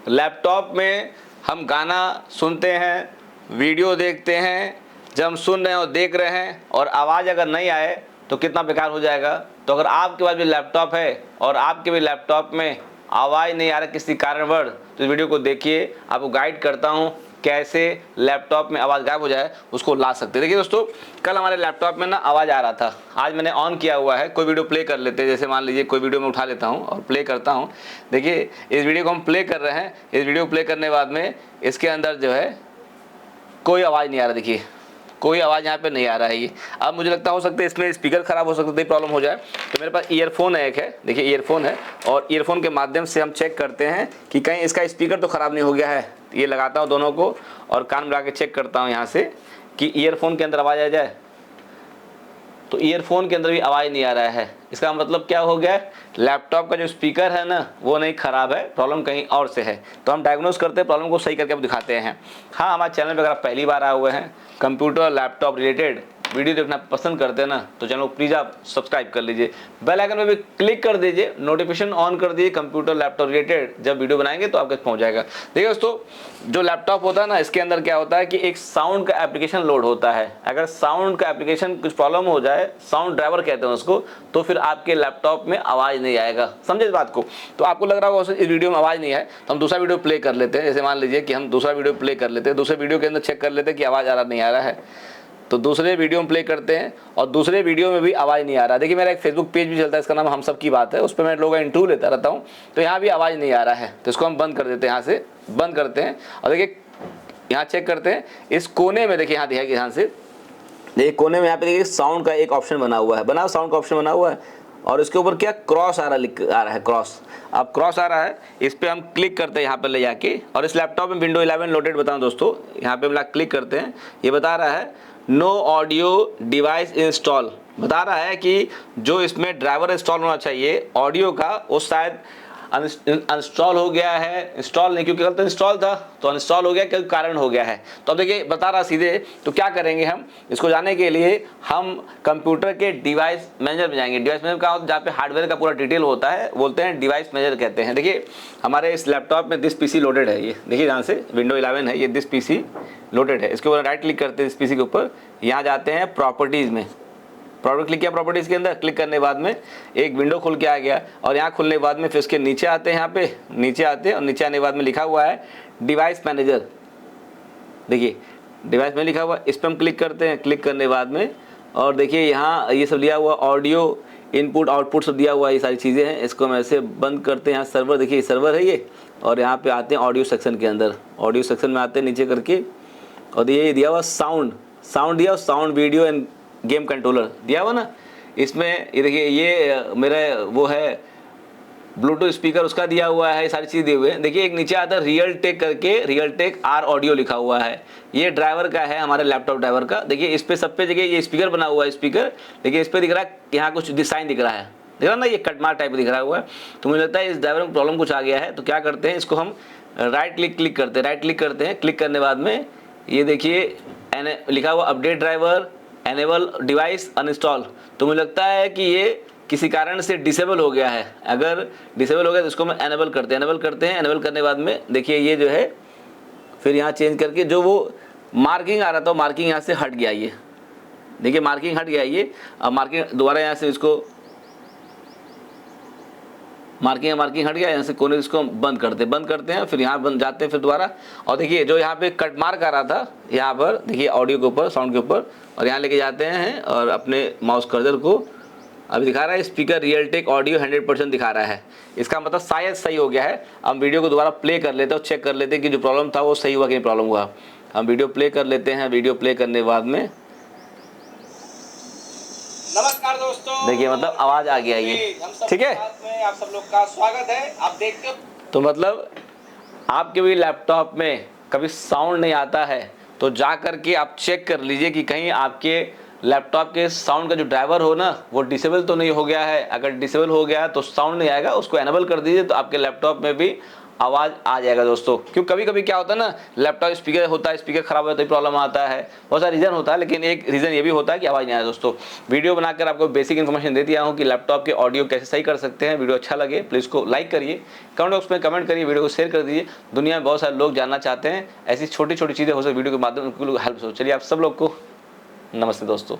Laptop में हम गाना सुनते हैं, वीडियो देखते हैं, जब हम सुन रहे हैं और देख रहे हैं और आवाज़ अगर नहीं आए तो कितना बेकार हो जाएगा। तो अगर आपके पास भी लैपटॉप है और आपके भी लैपटॉप में आवाज़ नहीं आ रहा किसी कारणवश, तो इस वीडियो को देखिए, आपको गाइड करता हूँ कैसे लैपटॉप में आवाज़ गायब हो जाए उसको ला सकते हैं। देखिए दोस्तों, कल हमारे लैपटॉप में ना आवाज़ आ रहा था, आज मैंने ऑन किया हुआ है। कोई वीडियो प्ले कर लेते हैं, जैसे मान लीजिए कोई वीडियो मैं उठा लेता हूँ और प्ले करता हूँ। देखिए इस वीडियो को हम प्ले कर रहे हैं, इस वीडियो को प्ले करने के बाद में इसके अंदर जो है कोई आवाज़ नहीं आ रहा। देखिए कोई आवाज़ यहाँ पे नहीं आ रहा है। ये अब मुझे लगता हो सकता है इसमें स्पीकर ख़राब हो सकता है, प्रॉब्लम हो जाए। तो मेरे पास ईयरफोन है, एक है, देखिए ईयरफोन है, और ईयरफोन के माध्यम से हम चेक करते हैं कि कहीं इसका स्पीकर तो ख़राब नहीं हो गया है। ये लगाता हूँ दोनों को और कान मिला के चेक करता हूँ यहाँ से कि ईयरफोन के अंदर आवाज़ आ जाए। तो ईयरफोन के अंदर भी आवाज़ नहीं आ रहा है। इसका मतलब क्या हो गया, लैपटॉप का जो स्पीकर है ना वो नहीं ख़राब है, प्रॉब्लम कहीं और से है। तो हम डायग्नोस करते हैं, प्रॉब्लम को सही करके अब दिखाते हैं। हाँ, हमारे चैनल पर अगर आप पहली बार आए हुए हैं, कंप्यूटर लैपटॉप रिलेटेड वीडियो देखना पसंद करते हैं ना, तो चैनल को प्लीज़ आप सब्सक्राइब कर लीजिए, बेल आइकन में भी क्लिक कर दीजिए, नोटिफिकेशन ऑन कर दीजिए। कंप्यूटर लैपटॉप रिलेटेड जब वीडियो बनाएंगे तो आपके पहुंच जाएगा। देखिए दोस्तों, जो लैपटॉप होता है ना, इसके अंदर क्या होता है कि एक साउंड का एप्लीकेशन लोड होता है। अगर साउंड का एप्लीकेशन कुछ प्रॉब्लम हो जाए, साउंड ड्राइवर कहते हैं उसको, तो फिर आपके लैपटॉप में आवाज़ नहीं आएगा। समझे इस बात को? तो आपको लग रहा होगा इस वीडियो में आवाज़ नहीं है, तो हम दूसरा वीडियो प्ले कर लेते हैं। जैसे मान लीजिए कि हम दूसरा वीडियो प्ले कर लेते हैं, दूसरे वीडियो के अंदर चेक कर लेते हैं कि आवाज़ आ रहा नहीं आ रहा है। तो दूसरे वीडियो में प्ले करते हैं और दूसरे वीडियो में भी आवाज़ नहीं आ रहा। देखिए मेरा एक फेसबुक पेज भी चलता है, इसका नाम हम सब की बात है, उस पर मैं लोगों का इंटरव्यू लेता रहता हूँ। तो यहाँ भी आवाज़ नहीं आ रहा है, तो इसको हम बंद कर देते हैं, यहाँ से बंद करते हैं। और देखिए यहाँ चेक करते हैं, इस कोने में देखिए, यहाँ देखिए ध्यान से, देखिए कोने में यहाँ पे देखिए साउंड का एक ऑप्शन बना हुआ है, साउंड का ऑप्शन बना हुआ है, और इसके ऊपर क्या क्रॉस आ रहा है, क्रॉस। अब क्रॉस आ रहा है, इस पर हम क्लिक करते हैं यहाँ पर ले जाके, और इस लैपटॉप में विंडो 11 लोडेड बताऊँ दोस्तों, यहाँ पे हम क्लिक करते हैं, ये बता रहा है नो ऑडियो डिवाइस इंस्टॉल, बता रहा है कि जो इसमें ड्राइवर इंस्टॉल होना चाहिए ऑडियो का, वो शायद अनइंस्टॉल हो गया है, इंस्टॉल नहीं, क्योंकि कल तो इंस्टॉल था, तो अनइंस्टॉल हो गया, क्या कारण हो गया है। तो अब देखिए बता रहा सीधे, तो क्या करेंगे हम इसको जानने के लिए, हम कंप्यूटर के डिवाइस मैनेजर में जाएंगे। डिवाइस मैनेजर का होता है जहाँ पे हार्डवेयर का पूरा डिटेल होता है, बोलते हैं डिवाइस मैनेजर कहते हैं। देखिए हमारे इस लैपटॉप में दिस पीसी लोडेड है, ये देखिए ध्यान से, विंडो 11 है, ये दिस पीसी लोडेड है। इसके ऊपर राइट क्लिक करते हैं, इस पीसी के ऊपर, यहाँ जाते हैं प्रॉपर्टीज़ में, क्लिक किया प्रॉपर्टीज़ के अंदर, क्लिक करने के बाद में एक विंडो खुल के आ गया, और यहाँ खुलने के बाद में फिर उसके नीचे आते हैं, यहाँ पे नीचे आते हैं, और नीचे आने के बाद में लिखा हुआ है डिवाइस मैनेजर। देखिए डिवाइस में लिखा हुआ, इस पर हम क्लिक करते हैं, क्लिक करने के बाद में, और देखिए यहाँ ये सब लिया हुआ ऑडियो इनपुट आउटपुट सब दिया हुआ है, ये सारी चीज़ें हैं। इसको हम ऐसे बंद करते हैं, यहाँ सर्वर देखिए सर्वर है ये, और यहाँ पे आते हैं ऑडियो सेक्शन के अंदर, ऑडियो सेक्शन में आते हैं नीचे करके, और ये दिया हुआ साउंड दिया, sound video end game controller दिया हुआ ना, इसमें ये देखिए, ये मेरा वो है ब्लूटूथ स्पीकर, उसका दिया हुआ है, ये सारी चीज़ दिए हुए हैं। देखिए एक नीचे आता है रियल टेक करके, रियल टेक आर ऑडियो लिखा हुआ है, ये ड्राइवर का है, हमारे लैपटॉप ड्राइवर का। देखिए इस पे सब पे जगह ये स्पीकर बना हुआ है, स्पीकर देखिए इस पर दिख रहा है, यहाँ कुछ डिज़ाइन दिख रहा है, दिख रहा ना, ये कटमार टाइप दिख रहा हुआ है। तो मुझे लगता है इस ड्राइवर में प्रॉब्लम कुछ आ गया है। तो क्या करते हैं, इसको हम राइट क्लिक करते हैं, क्लिक करने बाद में ये देखिए लिखा हुआ update driver enable device uninstall. तो मुझे लगता है कि ये किसी कारण से डिसेबल हो गया है। अगर डिसेबल हो गया तो इसको हम एनेबल करते हैं, एनेबल करने के बाद में देखिए ये जो है, फिर यहाँ चेंज करके जो वो मार्किंग आ रहा था, मार्किंग यहाँ से हट गया, ये देखिए मार्किंग हट गया ये। अब मार्किंग दोबारा यहाँ से इसको मार्किंग हट गया, यहाँ से कोने इसको बंद करते हैं, फिर यहाँ बंद जाते हैं, फिर दोबारा, और देखिए जो यहाँ पे कट मार्क आ रहा था यहाँ पर, देखिए ऑडियो के ऊपर, साउंड के ऊपर, और यहाँ लेके जाते हैं और अपने माउस कर्सर को, अभी दिखा रहा है स्पीकर रियल टेक ऑडियो 100% दिखा रहा है। इसका मतलब शायद सही हो गया है। हम वीडियो को दोबारा प्ले कर लेते हैं और चेक कर लेते हैं कि जो प्रॉब्लम था वो सही हुआ कि नहीं प्रॉब्लम हुआ। हम वीडियो प्ले कर लेते हैं, वीडियो प्ले करने के बाद में नमस्कार दोस्तों, देखिए मतलब आवाज़ आ गया ये, ठीक है, आप सब लोग का स्वागत है। आप देखते हो तो मतलब आपके भी लैपटॉप में कभी साउंड नहीं आता है तो जा कर के आप चेक कर लीजिए कि कहीं आपके लैपटॉप के साउंड का जो ड्राइवर हो ना वो डिसेबल तो नहीं हो गया है। अगर डिसेबल हो गया तो साउंड नहीं आएगा, उसको एनेबल कर दीजिए तो आपके लैपटॉप में भी आवाज़ आ जाएगा दोस्तों। क्यों कभी कभी क्या होता है ना, लैपटॉप स्पीकर होता है, स्पीकर खराब होता है तो प्रॉब्लम आता है, बहुत सारा रीज़न होता है, लेकिन एक रीज़न ये भी होता है कि आवाज़ नहीं आया। दोस्तों वीडियो बनाकर आपको बेसिक इन्फॉर्मेशन दे दिया हूँ कि लैपटॉप के ऑडियो कैसे सही कर सकते हैं। वीडियो अच्छा लगे प्लीज़ को लाइक करिए, कमेंट बॉक्स में कमेंट करिए, वीडियो को शेयर कर दीजिए। दुनिया में बहुत सारे लोग जानना चाहते हैं ऐसी छोटी छोटी चीज़ें हो सकती वीडियो के माध्यम से उनको हेल्प हो। चलिए आप सब लोग को नमस्ते दोस्तों।